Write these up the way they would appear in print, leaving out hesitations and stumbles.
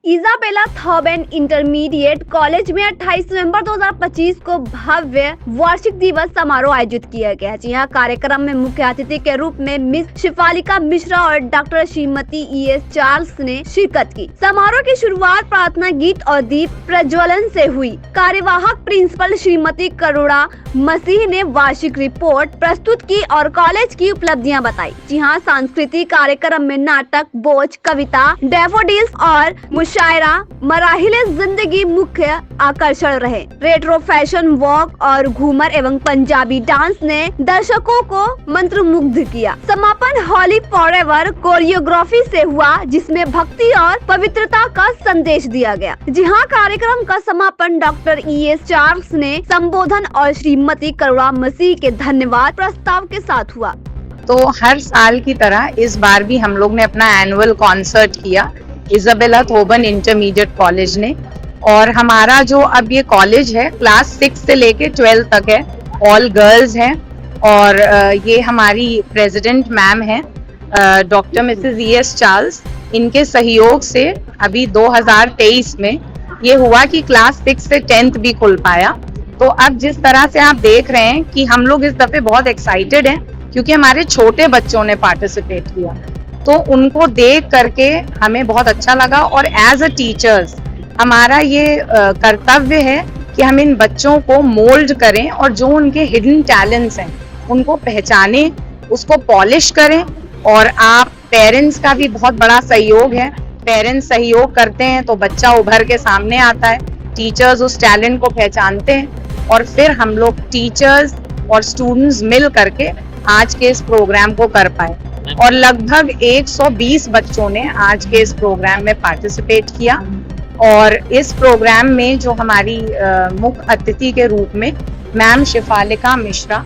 Isabella थॉबेन intermediate college में 28 नवंबर 2025 को भव्य वार्षिक दिवस समारोह आयोजित किया गया। जी हाँ, कार्यक्रम में मुख्य अतिथि के रूप में मिस शिफालिका मिश्रा और डॉक्टर श्रीमती ES चार्ल्स ने शिरकत की। समारोह की शुरुआत प्रार्थना गीत और दीप प्रज्वलन से हुई। कार्यवाहक प्रिंसिपल श्रीमती करुणा मसीह ने वार्षिक रिपोर्ट प्रस्तुत की और कॉलेज की उपलब्धियां बताई। जी हाँ, सांस्कृतिक कार्यक्रम में नाटक, बोझ, कविता, डैफोडिल्स और मुशायरा मराहिले जिंदगी मुख्य आकर्षण रहे। रेट्रो फैशन वॉक और घूमर एवं पंजाबी डांस ने दर्शकों को मंत्रमुग्ध किया। समापन होली फॉरएवर कोरियोग्राफी से हुआ, जिसमें भक्ति और पवित्रता का संदेश दिया गया। जी हाँ, कार्यक्रम का समापन डॉक्टर ES चार्ल्स ने संबोधन और श्रीमती करुणा मसीह के धन्यवाद प्रस्ताव के साथ हुआ। तो हर साल की तरह इस बार भी हम लोग ने अपना एनुअल कॉन्सर्ट किया इजाबेला थॉबेन इंटरमीडिएट कॉलेज ने। और हमारा जो अब ये कॉलेज है क्लास 6 से लेके 12 तक है, ऑल गर्ल्स हैं। और ये हमारी प्रेसिडेंट मैम है डॉक्टर मिसेस ES चार्ल्स। इनके सहयोग से अभी 2023 में ये हुआ कि क्लास 6 से 10th भी खुल पाया। तो अब जिस तरह से आप देख रहे हैं कि हम लोग इस दफे बहुत एक्साइटेड हैं, क्योंकि हमारे छोटे बच्चों ने पार्टिसिपेट किया, तो उनको देख करके हमें बहुत अच्छा लगा। और एज अ टीचर्स हमारा ये कर्तव्य है कि हम इन बच्चों को मोल्ड करें और जो उनके हिडन टैलेंट्स हैं उनको पहचानें, उसको पॉलिश करें। और आप पेरेंट्स का भी बहुत बड़ा सहयोग है। पेरेंट्स सहयोग करते हैं तो बच्चा उभर के सामने आता है, टीचर्स उस टैलेंट को पहचानते हैं और फिर हम लोग टीचर्स और स्टूडेंट्स मिल करके आज के इस प्रोग्राम को कर पाए। और लगभग 120 बच्चों ने आज के इस प्रोग्राम में पार्टिसिपेट किया। और इस प्रोग्राम में जो हमारी मुख्य अतिथि के रूप में मैम शिफालिका मिश्रा,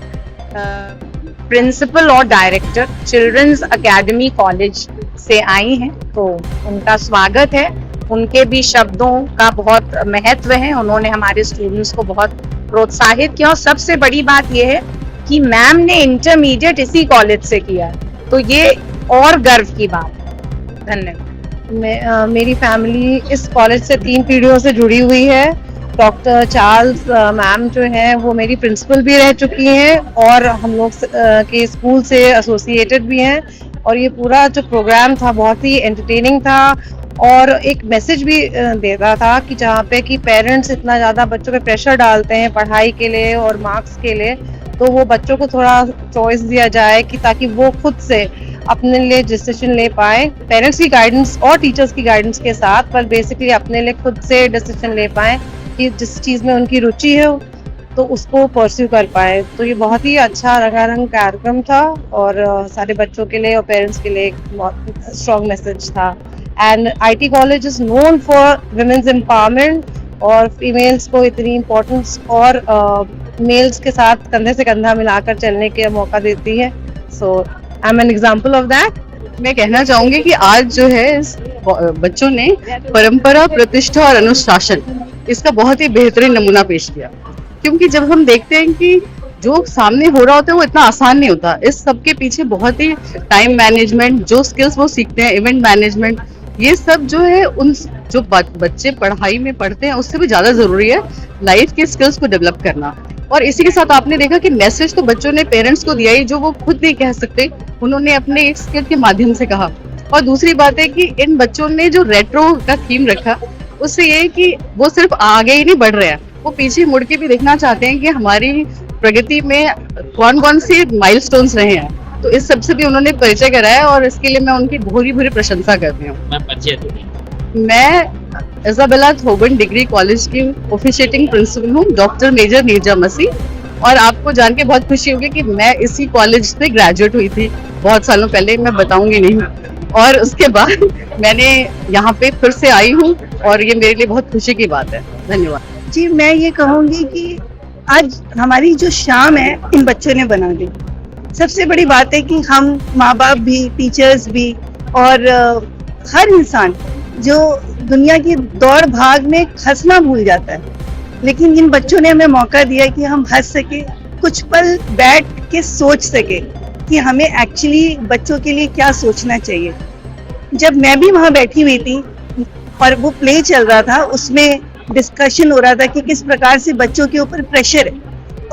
प्रिंसिपल और डायरेक्टर चिल्ड्रंस एकेडमी कॉलेज से आई हैं, तो उनका स्वागत है। उनके भी शब्दों का बहुत महत्व है, उन्होंने हमारे स्टूडेंट्स को बहुत प्रोत्साहित किया। और सबसे बड़ी बात यह है कि मैम ने इंटरमीडिएट इसी कॉलेज से किया, तो ये और गर्व की बात है। धन्यवाद। मेरी फैमिली इस कॉलेज से 3 पीढ़ियों से जुड़ी हुई है। डॉक्टर चार्ल्स मैम जो है वो मेरी प्रिंसिपल भी रह चुकी हैं और हम लोग के स्कूल से एसोसिएटेड भी हैं। और ये पूरा जो प्रोग्राम था बहुत ही एंटरटेनिंग था और एक मैसेज भी देता था कि जहाँ पे कि पेरेंट्स इतना ज़्यादा बच्चों पे प्रेशर डालते हैं पढ़ाई के लिए और मार्क्स के लिए, तो वो बच्चों को थोड़ा चॉइस दिया जाए कि ताकि वो खुद से अपने लिए डिसीजन ले पाए, पेरेंट्स की गाइडेंस और टीचर्स की गाइडेंस के साथ, पर बेसिकली अपने लिए खुद से डिसीजन ले पाए कि जिस चीज़ में उनकी रुचि है तो उसको परस्यू कर पाए। तो ये बहुत ही अच्छा रंगारंग कार्यक्रम था और सारे बच्चों के लिए और पेरेंट्स के लिए एक बहुत स्ट्रॉन्ग मैसेज था। And IT college is known for women's empowerment और फीमेल्स को इतनी इम्पोर्टेंस और मेल्स के साथ कंधे से कंधा मिलाकर चलने का मौका देती है। So I am an example of that. मैं कहना चाहूंगी कि आज जो है इस बच्चों ने परंपरा, प्रतिष्ठा और अनुशासन, इसका बहुत ही बेहतरीन नमूना पेश किया। क्योंकि जब हम देखते हैं कि जो सामने हो रहा होता है वो इतना आसान नहीं होता, इस सब के पीछे बहुत ही टाइम मैनेजमेंट, जो स्किल्स वो सीखते हैं, इवेंट मैनेजमेंट, ये सब जो है उन जो बच्चे पढ़ाई में पढ़ते हैं उससे भी ज्यादा जरूरी है लाइफ के स्किल्स को डेवलप करना। और इसी के साथ आपने देखा कि मैसेज तो बच्चों ने पेरेंट्स को दिया ही, जो वो खुद नहीं कह सकते, उन्होंने अपने एक स्किल के माध्यम से कहा। और दूसरी बात है कि इन बच्चों ने जो रेट्रो का थीम रखा, उससे ये है कि वो सिर्फ आगे ही नहीं बढ़ रहे हैं, वो पीछे मुड़ के भी देखना चाहते हैं कि हमारी प्रगति में कौन कौन से माइलस्टोन्स रहे हैं। तो इस सबसे भी उन्होंने परिचय कराया और इसके लिए मैं उनकी भूरी भूरी प्रशंसा करती हूँ। मैं इजाबेला थॉबेन डिग्री कॉलेज की ऑफिशिएटिंग प्रिंसिपल हूँ, डॉक्टर मेजर नीरजा मसीह। और आपको जान के बहुत खुशी होगी कि मैं इसी कॉलेज से ग्रेजुएट हुई थी बहुत सालों पहले, मैं बताऊंगी नहीं। और उसके बाद मैंने यहाँ पे फिर से आई हूँ और ये मेरे लिए बहुत खुशी की बात है। धन्यवाद जी। मैं ये कहूँगी कि आज हमारी जो शाम है इन बच्चों ने बना दी। सबसे बड़ी बात है कि हम माँ बाप भी, टीचर्स भी और हर इंसान जो दुनिया की दौड़ भाग में हंसना भूल जाता है, लेकिन इन बच्चों ने हमें मौका दिया कि हम हंस सके, कुछ पल बैठ के सोच सके कि हमें एक्चुअली बच्चों के लिए क्या सोचना चाहिए। जब मैं भी वहाँ बैठी हुई थी और वो प्ले चल रहा था, उसमें डिस्कशन हो रहा था कि किस प्रकार से बच्चों के ऊपर प्रेशर है,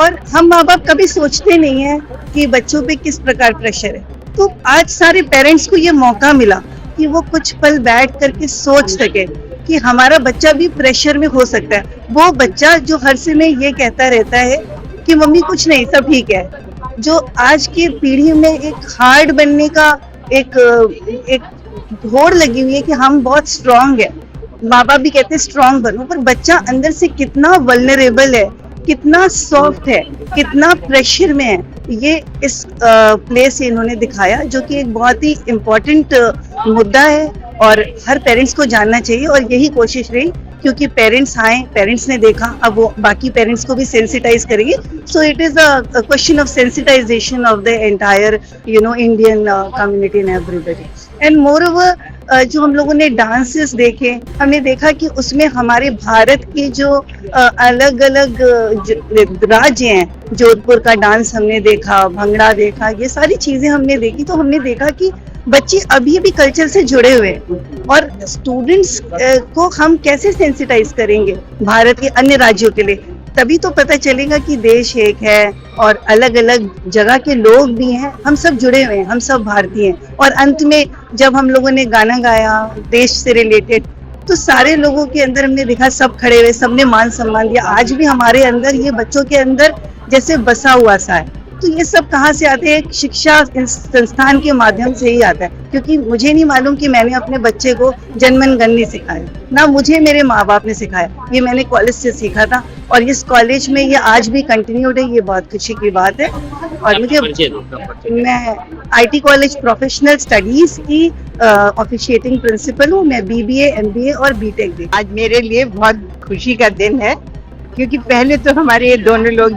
और हम माँ बाप कभी सोचते नहीं है कि बच्चों पे किस प्रकार प्रेशर है। तो आज सारे पेरेंट्स को ये मौका मिला कि वो कुछ पल बैठ करके सोच सके कि हमारा बच्चा भी प्रेशर में हो सकता है। वो बच्चा जो हर समय ये कहता रहता है कि मम्मी कुछ नहीं, सब ठीक है, जो आज की पीढ़ी में एक हार्ड बनने का एक होड़ लगी हुई है कि हम बहुत स्ट्रांग है, माँ बाप भी कहते हैं स्ट्रांग बनो, पर बच्चा अंदर से कितना वल्नरेबल है, कितना सॉफ्ट है, कितना प्रेशर में है, ये इस प्ले से इन्होंने दिखाया, जो कि एक बहुत ही इम्पोर्टेंट मुद्दा है और हर पेरेंट्स को जानना चाहिए। और यही कोशिश रही, क्योंकि पेरेंट्स आए, पेरेंट्स ने देखा, अब वो बाकी पेरेंट्स को भी सेंसिटाइज करेंगे। So it is a question of sensitization of the entire Indian community and everybody. And more over जो हम लोगों ने डांसेस देखे, हमने देखा कि उसमें हमारे भारत के जो अलग अलग राज्य हैं, जोधपुर का डांस हमने देखा, भंगड़ा देखा, ये सारी चीजें हमने देखी। तो हमने देखा कि बच्चे अभी भी कल्चर से जुड़े हुए हैं, और स्टूडेंट्स को हम कैसे सेंसिटाइज करेंगे भारत के अन्य राज्यों के लिए, तभी तो पता चलेगा कि देश एक है और अलग अलग जगह के लोग भी हैं, हम सब जुड़े हुए हैं, हम सब भारतीय हैं। और अंत में जब हम लोगों ने गाना गाया देश से रिलेटेड, तो सारे लोगों के अंदर हमने देखा, सब खड़े हुए, सबने मान सम्मान दिया। आज भी हमारे अंदर, ये बच्चों के अंदर जैसे बसा हुआ सा है। तो ये सब कहाँ से आते हैं? शिक्षा संस्थान के माध्यम से ही आता है, क्योंकि मुझे नहीं मालूम कि मैंने अपने बच्चे को जनगण नहीं सिखाया, ना मुझे मेरे माँ बाप ने सिखाया, ये मैंने कॉलेज से सीखा था, और इस कॉलेज में ये आज भी कंटिन्यूड है, ये बहुत खुशी की बात है। और मैं IT कॉलेज प्रोफेशनल स्टडीज की ऑफिशिएटिंग प्रिंसिपल हूँ। मैं BBA, MBA और BTech भी। आज मेरे लिए बहुत खुशी का दिन है, क्योंकि पहले तो हमारे ये दोनों लोग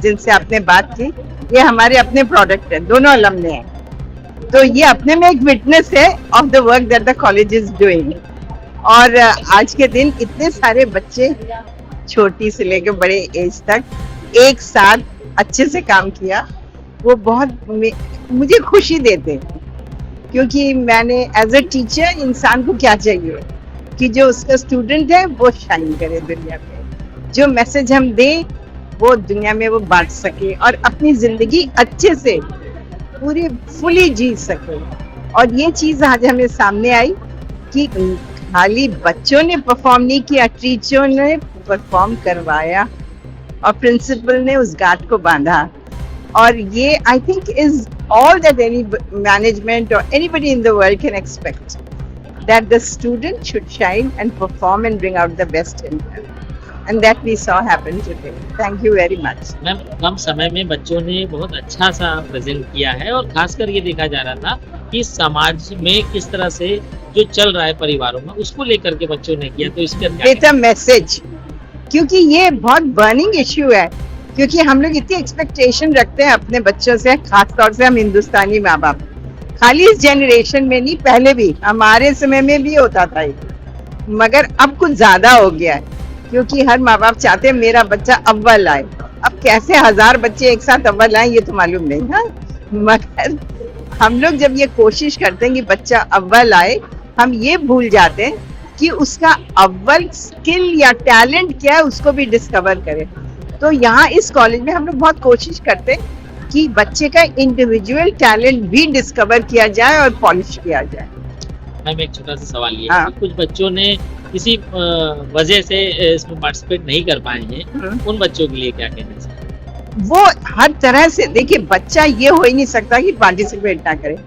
जिनसे आपने बात की, ये हमारे अपने प्रोडक्ट है, दोनों अलमने हैं, तो ये अपने में एक विटनेस है of the work that the college is doing. और आज के दिन इतने सारे बच्चे, छोटी से लेकर बड़े एज तक, एक साथ अच्छे से काम किया, वो बहुत मुझे खुशी देते हैं। क्योंकि मैंने एज अ टीचर, इंसान को क्या चाहिए कि जो उसका स्टूडेंट है वो शाइन करे दुनिया में, जो मैसेज हम दें वो दुनिया में वो बांट सके और अपनी जिंदगी अच्छे से पूरी फुली जी सके। और ये चीज आज हमें सामने आई कि खाली बच्चों ने परफॉर्म नहीं किया, टीचरों ने परफॉर्म करवाया और प्रिंसिपल ने उस गांठ को बांधा। और ये I think is all that any management और anybody in the world can expect, that the student should shine and perform and bring out the best in them. And that we saw happen today. Thank you very much. Ma'am, कम समय में बच्चों ने बहुत अच्छा सा present किया है, और खासकर ये देखा जा रहा था कि समाज में किस तरह से जो चल रहा है परिवारों में, उसको लेकर के बच्चों ने किया। तो इसके With a message, क्योंकि ये बहुत बर्निंग इश्यू है, क्योंकि हम लोग इतनी एक्सपेक्टेशन रखते हैं अपने बच्चों से, खास तौर से हम हिंदुस्तानी माँ बाप, खाली इस जनरेशन में नहीं, पहले भी हमारे समय में भी होता था ये, मगर अब कुछ ज्यादा हो गया है, क्योंकि हर माँ बाप चाहते हैं मेरा बच्चा अव्वल आए। अब कैसे 1000 बच्चे एक साथ अव्वल आए ये तो मालूम नहीं है, मगर हम लोग जब ये कोशिश करते हैं कि बच्चा अव्वल आए, हम ये भूल जाते हैं कि उसका अव्वल स्किल या टैलेंट क्या है उसको भी डिस्कवर करें। तो यहाँ इस कॉलेज में हम लोग बहुत कोशिश करते हैं कि बच्चे का इंडिविजुअल टैलेंट भी डिस्कवर किया जाए और पॉलिश किया जाए। मैम, एक छोटा सा सवाल ये है कि कुछ बच्चों ने किसी वजह से इसमें पार्टिसिपेट नहीं कर पाए हैं, उन बच्चों के लिए क्या कहना चाहिए? वो हर तरह से, देखिए बच्चा ये हो ही नहीं सकता कि पार्टिसिपेट ना करे।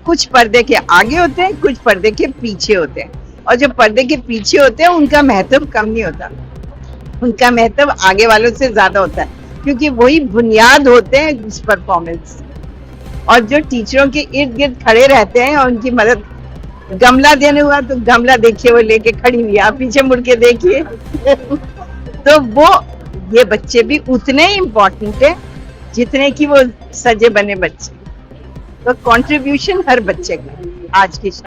कुछ पर्दे के आगे होते हैं, कुछ पर्दे के पीछे होते हैं, और जो पर्दे के पीछे होते हैं उनका महत्व कम नहीं होता, उनका महत्व आगे वालों से ज्यादा होता है, क्योंकि वही बुनियाद होते हैं इस परफॉर्मेंस। और जो टीचरों के इर्द गिर्द खड़े रहते हैं और उनकी मदद, गमला देने हुआ तो गमला देखिए वो लेके खड़ी हुई, आप पीछे मुड़ के देखिए तो वो ये बच्चे भी उतने ही इम्पोर्टेंट है जितने कि वो सजे बने बच्चे। तो कंट्रीब्यूशन हर बच्चे का आज की